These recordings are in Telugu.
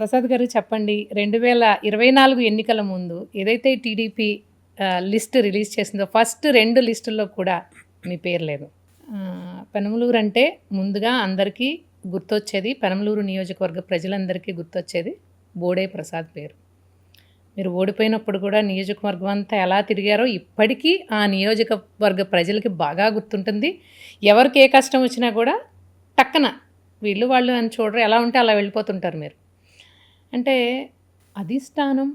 ప్రసాద్ గారు చెప్పండి. 2024 ఎన్నికల ముందు ఏదైతే టీడీపీ లిస్ట్ రిలీజ్ చేసిందో ఫస్ట్ 2 లిస్టుల్లో కూడా మీ పేరు లేదు. పెనమలూరు అంటే ముందుగా అందరికీ గుర్తొచ్చేది, పెనమలూరు నియోజకవర్గ ప్రజలందరికీ గుర్తొచ్చేది బోడే ప్రసాద్ పేరు. మీరు ఓడిపోయినప్పుడు కూడా నియోజకవర్గం అంతా ఎలా తిరిగారో ఇప్పటికీ ఆ నియోజకవర్గ ప్రజలకి బాగా గుర్తుంటుంది. ఎవరికి ఏ కష్టం వచ్చినా కూడా టక్కన వీళ్ళు వాళ్ళు అని చూడరు, ఎలా ఉంటే అలా వెళ్ళిపోతుంటారు మీరు. అంటే అధిష్టానం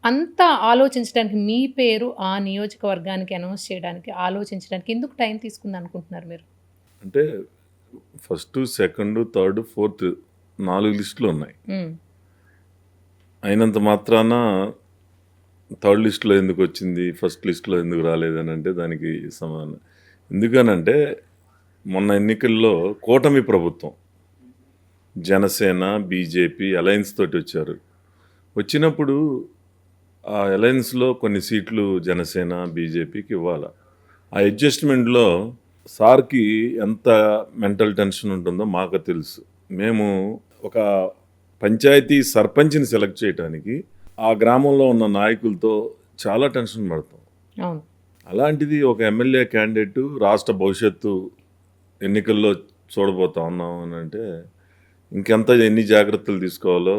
అంతా ఆలోచించడానికి మీ పేరు ఆ నియోజకవర్గానికి అనౌన్స్ చేయడానికి ఆలోచించడానికి ఎందుకు టైం తీసుకుంది అనుకుంటున్నారు మీరు? అంటే ఫస్ట్, సెకండ్, థర్డ్, ఫోర్త్ 4 లిస్టులు ఉన్నాయి. అయినంత మాత్రాన థర్డ్ లిస్టులో ఎందుకు వచ్చింది, ఫస్ట్ లిస్టులో ఎందుకు రాలేదని అంటే దానికి సమాధానం. ఎందుకనంటే మొన్న ఎన్నికల్లో కూటమి ప్రభుత్వం జనసేన, బీజేపీ అలయన్స్ తోటి వచ్చారు. వచ్చినప్పుడు ఆ అలయన్స్లో కొన్ని సీట్లు జనసేన, బీజేపీకి ఇవ్వాలి. ఆ అడ్జస్ట్మెంట్లో సార్కి ఎంత మెంటల్ టెన్షన్ ఉంటుందో మాకు తెలుసు. మేము ఒక పంచాయతీ సర్పంచ్ని సెలెక్ట్ చేయడానికి ఆ గ్రామంలో ఉన్న నాయకులతో చాలా టెన్షన్ పడతాం. అలాంటిది ఒక ఎమ్మెల్యే క్యాండిడేట్ రాష్ట్ర భవిష్యత్తు ఎన్నికల్లో చూడబోతా ఉన్నాం అని అంటే ఎన్ని జాగ్రత్తలు తీసుకోవాలో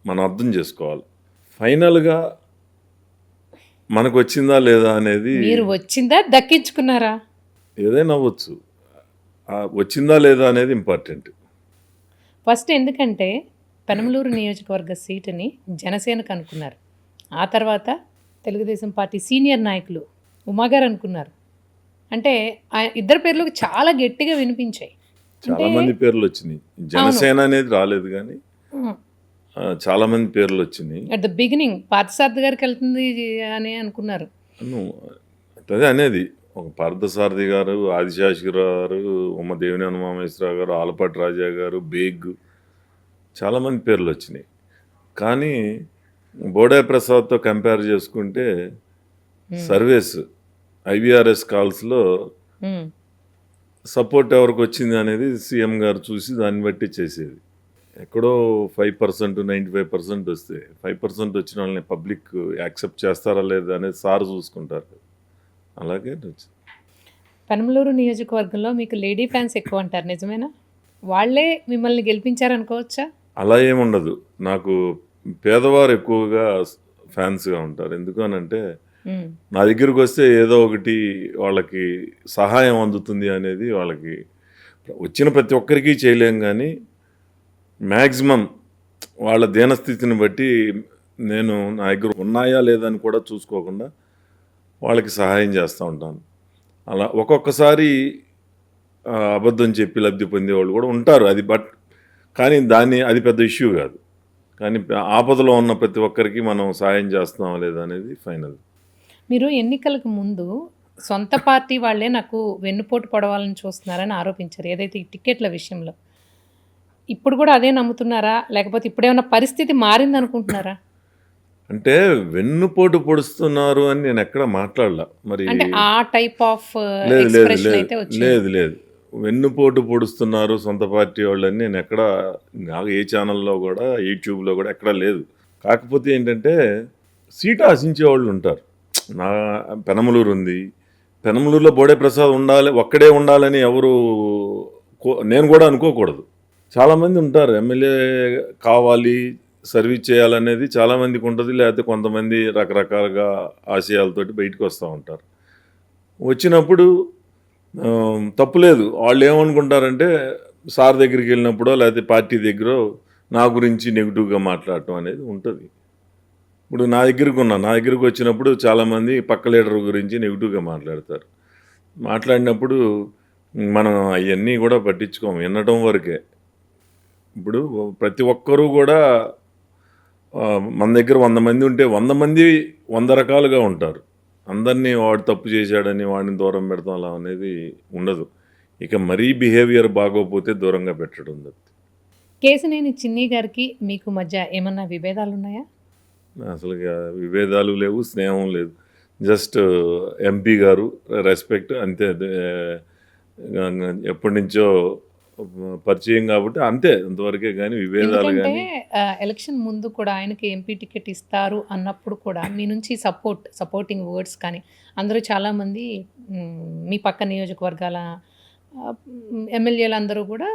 మనం అర్థం చేసుకోవాలి. ఫైనల్గా మనకు వచ్చిందా లేదా అనేది, మీరు వచ్చిందా దక్కించుకున్నారా, ఏదైనా అవ్వచ్చు, వచ్చిందా లేదా అనేది ఇంపార్టెంట్. ఫస్ట్ ఎందుకంటే పెనమలూరు నియోజకవర్గ సీటుని జనసేనకు అనుకున్నారు, ఆ తర్వాత తెలుగుదేశం పార్టీ సీనియర్ నాయకులు ఉమాగారు అనుకున్నారు. అంటే ఇద్దరు పేర్లు చాలా గట్టిగా వినిపించాయి. చాలా మంది పేర్లు వచ్చినాయి. జనసేన అనేది రాలేదు కానీ చాలా మంది పేర్లు వచ్చినాయి. అట్ ద బిగినింగ్ పార్థసారథి గారికి వెళ్తుంది అని అనుకున్నారు. అదే అనేది ఒక పార్థసారథి గారు, ఆదిశాషిరావు గారు, ఉమ్మదేవిని హనుమామేశ్వరరావు గారు, ఆలపాటి రాజా గారు, బేగ్, చాలామంది పేర్లు వచ్చినాయి. కానీ బోడే ప్రసాద్తో కంపేర్ చేసుకుంటే సర్వేస్ ఐవీఆర్ఎస్ కాల్స్లో సపోర్ట్ ఎవరికి వచ్చింది అనేది సీఎం గారు చూసి దాన్ని బట్టి చేసేది. ఎక్కడో 5%, 95% వస్తే 5% వచ్చిన వాళ్ళని పబ్లిక్ యాక్సెప్ట్ చేస్తారా లేదా అనేది సార్ చూసుకుంటారు. అలాగే పెనమలూరు నియోజకవర్గంలో మీకు లేడీ ఫ్యాన్స్ ఎక్కువ అంటారు, నిజమేనా? వాళ్ళే మిమ్మల్ని గెలిపించారనుకోవచ్చా? అలా ఏముండదు. నాకు పేదవారు ఎక్కువగా ఫ్యాన్స్గా ఉంటారు. ఎందుకనంటే నా దగ్గరికి వస్తే ఏదో ఒకటి వాళ్ళకి సహాయం అందుతుంది అనేది, వాళ్ళకి వచ్చిన ప్రతి ఒక్కరికి చేయలేం కానీ మ్యాక్సిమం వాళ్ళ దీనస్థితిని బట్టి నేను నా దగ్గర ఉన్నాయా లేదని కూడా చూసుకోకుండా వాళ్ళకి సహాయం చేస్తూ ఉంటాను. అలా ఒక్కొక్కసారి అబద్ధం చెప్పి లబ్ధి పొందేవాళ్ళు కూడా ఉంటారు. కానీ అది పెద్ద ఇష్యూ కాదు. కానీ ఆపదలో ఉన్న ప్రతి ఒక్కరికి మనం సహాయం చేస్తున్నామా లేదా అనేది ఫైనల్. మీరు ఎన్నికలకు ముందు సొంత పార్టీ వాళ్ళే నాకు వెన్నుపోటు పొడవాలని చూస్తున్నారని ఆరోపించారు, ఏదైతే ఈ టికెట్ల విషయంలో. ఇప్పుడు కూడా అదే నమ్ముతున్నారా, లేకపోతే ఇప్పుడేమన్నా పరిస్థితి మారింది అనుకుంటున్నారా? అంటే వెన్నుపోటు పొడుస్తున్నారు అని నేను ఎక్కడ మాట్లాడలా. మరి ఆ టైప్ ఆఫ్ లేదు, వెన్నుపోటు పొడుస్తున్నారు సొంత పార్టీ వాళ్ళని నేను ఎక్కడ, నాకు ఏ ఛానల్లో కూడా, యూట్యూబ్లో కూడా ఎక్కడా లేదు. కాకపోతే ఏంటంటే సీటు ఆశించే వాళ్ళు ఉంటారు. నా పెనమలూరు ఉంది, పెనమలూరులో బోడే ప్రసాద్ ఒక్కడే ఉండాలని ఎవరు, నేను కూడా అనుకోకూడదు. చాలామంది ఉంటారు ఎమ్మెల్యే కావాలి, సర్వీస్ చేయాలనేది చాలామందికి ఉంటుంది. లేకపోతే కొంతమంది రకరకాలుగా ఆశయాలతోటి బయటకు వస్తూ ఉంటారు. వచ్చినప్పుడు తప్పులేదు. వాళ్ళు ఏమనుకుంటారంటే సార్ దగ్గరికి వెళ్ళినప్పుడో లేకపోతే పార్టీ దగ్గర నా గురించి నెగిటివ్గా మాట్లాడటం అనేది ఉంటుంది. ఇప్పుడు నా దగ్గరికి వచ్చినప్పుడు చాలామంది పక్క లీడర్ గురించి నెగిటివ్గా మాట్లాడతారు. మాట్లాడినప్పుడు మనం అవన్నీ కూడా పట్టించుకోము, వినటం వరకే. ఇప్పుడు ప్రతి ఒక్కరూ కూడా మన దగ్గర 100 మంది ఉంటే 100 మంది 100 రకాలుగా ఉంటారు. అందరినీ వాడు తప్పు చేశాడని వాడిని దూరం పెడతాం అలా అనేది ఉండదు. ఇక మరీ బిహేవియర్ బాగోపోతే దూరంగా పెట్టడం. కేశినేని చిన్ని గారికి మీకు మధ్య ఏమన్నా విభేదాలు ఉన్నాయా? అసలు విభేదాలు లేవు, స్నేహం లేదు. జస్ట్ ఎంపీ గారు రెస్పెక్ట్ అంతే. ఎప్పటి నుంచో పరిచయం కాబట్టి అంతే, అంతవరకే కానీ విభేదాలు ఎందుకంటే కానీ. ఎలక్షన్ ముందు కూడా ఆయనకి ఎంపీ టికెట్ ఇస్తారు అన్నప్పుడు కూడా మీ నుంచి సపోర్టింగ్ వర్డ్స్ కానీ అందరూ చాలామంది మీ పక్క నియోజకవర్గాల ఎమ్మెల్యేలు అందరూ కూడా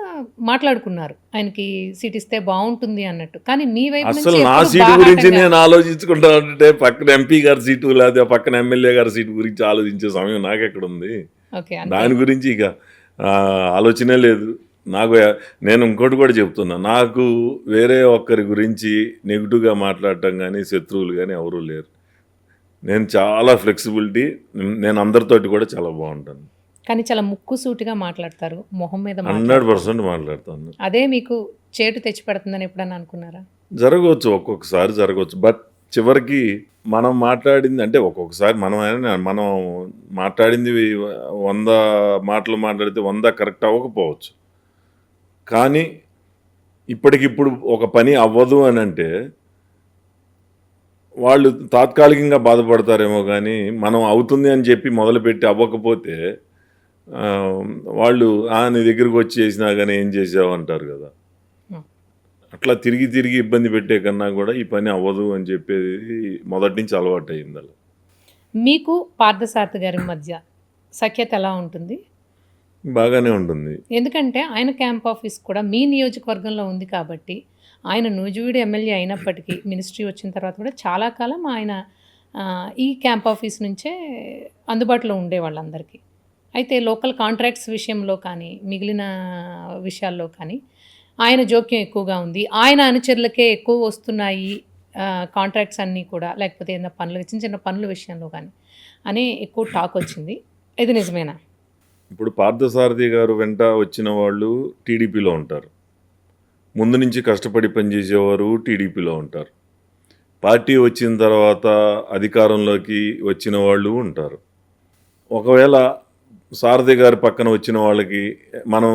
మాట్లాడుకున్నారు ఆయనకి సీట్ ఇస్తే బాగుంటుంది అన్నట్టు. కానీ మీ వైపు నుంచి అసలు నా ఎప్పుడు సీటు గురించి బాహాటంగా నేను ఆలోచించుకుంటా ఉంటే పక్కన ఎంపీ గారి సీటు లేదా పక్కన ఎమ్మెల్యే గారి సీటు గురించి ఆలోచించే సమయం నాకెక్కడ ఉంది? ఓకే. అంతే. దాని గురించి ఇక ఆలోచనే లేదు నాకు. నేను ఇంకోటి కూడా చెప్తున్నా, నాకు వేరే ఒక్కరి గురించి నెగిటివ్గా మాట్లాడటం కానీ శత్రువులు కానీ ఎవరూ లేరు. నేను చాలా ఫ్లెక్సిబిలిటీ, నేను అందరితోటి కూడా చాలా బాగుంటాను. కానీ చాలా ముక్కుసూటిగా మాట్లాడతారు, మొహం మీద 100% మాట్లాడతాను. అదే మీకు చేటు తెచ్చి పెడుతుందని ఎప్పుడన్నా అనుకున్నారా? జరగవచ్చు, ఒక్కొక్కసారి జరగవచ్చు. బట్ చివరికి మనం మాట్లాడింది అంటే ఒక్కొక్కసారి మనం మాట్లాడింది 100 మాటలు మాట్లాడితే 100 కరెక్ట్ అవ్వకపోవచ్చు. కానీ ఇప్పటికిప్పుడు ఒక పని అవ్వదు అని అంటే వాళ్ళు తాత్కాలికంగా బాధపడతారేమో కానీ మనం అవుతుంది అని చెప్పి మొదలుపెట్టి అవ్వకపోతే వాళ్ళు నీ దగ్గరికి వచ్చి చేసినా కానీ ఏం చేసావు అంటారు కదా. అట్లా తిరిగి తిరిగి ఇబ్బంది పెట్టే కన్నా కూడా ఈ పని అవ్వదు అని చెప్పేది మొదటి నుంచి అలవాటు అయింది. అలా మీకు పార్థసారథి గారి మధ్య సఖ్యత ఎలా ఉంటుంది? బాగానే ఉంటుంది. ఎందుకంటే ఆయన క్యాంప్ ఆఫీస్ కూడా మీ నియోజకవర్గంలో ఉంది కాబట్టి ఆయన నూజివీడు ఎమ్మెల్యే అయినప్పటికీ మినిస్ట్రీ వచ్చిన తర్వాత కూడా చాలా కాలం ఆయన ఈ క్యాంప్ ఆఫీస్ నుంచే అందుబాటులో ఉండే వాళ్ళందరికీ. అయితే లోకల్ కాంట్రాక్ట్స్ విషయంలో కానీ మిగిలిన విషయాల్లో కానీ ఆయన జోక్యం ఎక్కువగా ఉంది. ఆయన అనుచరులకే ఎక్కువ వస్తున్నాయి కాంట్రాక్ట్స్ అన్నీ కూడా, లేకపోతే ఏదైనా పనులు చిన్న చిన్న పనుల విషయంలో కానీ అని ఎక్కువ టాక్ వచ్చింది. ఇది నిజమేనా? ఇప్పుడు పార్థసారథి గారు వెంట వచ్చిన వాళ్ళు టీడీపీలో ఉంటారు, ముందు నుంచి కష్టపడి పనిచేసేవారు టీడీపీలో ఉంటారు, పార్టీ వచ్చిన తర్వాత అధికారంలోకి వచ్చిన వాళ్ళు ఉంటారు. ఒకవేళ సారథి గారి పక్కన వచ్చిన వాళ్ళకి మనం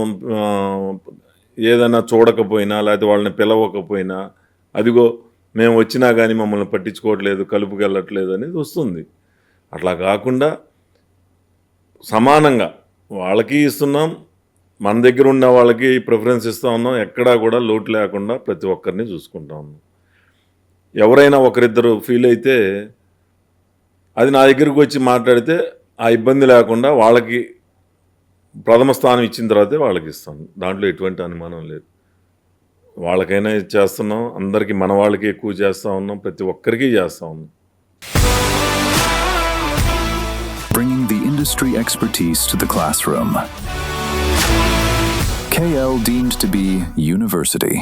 ఏదైనా చూడకపోయినా లేకపోతే వాళ్ళని పిలవకపోయినా అదిగో మేము వచ్చినా కానీ మమ్మల్ని పట్టించుకోవట్లేదు, కలుపుకెళ్ళట్లేదు అనేది వస్తుంది. అట్లా కాకుండా సమానంగా వాళ్ళకి ఇస్తున్నాం, మన దగ్గర ఉన్న వాళ్ళకి ప్రిఫరెన్స్ ఇస్తూ ఉన్నాం, ఎక్కడా కూడా లోటు లేకుండా ప్రతి ఒక్కరిని చూసుకుంటా ఉన్నాం. ఎవరైనా ఒకరిద్దరు ఫీల్ అయితే అది నా దగ్గరికి వచ్చి మాట్లాడితే ఆ ఇబ్బంది లేకుండా వాళ్ళకి ప్రథమ స్థానం ఇచ్చిన తర్వాతే వాళ్ళకి ఇస్తాను. దాంట్లో ఎటువంటి అనుమానం లేదు. వాళ్ళకైనా చేస్తున్నాం, అందరికీ మన వాళ్ళకి ఎక్కువ చేస్తూ ఉన్నాం, ప్రతి ఒక్కరికి చేస్తూ ఉన్నాం. Bringing the industry expertise to the classroom. KL deemed to be university.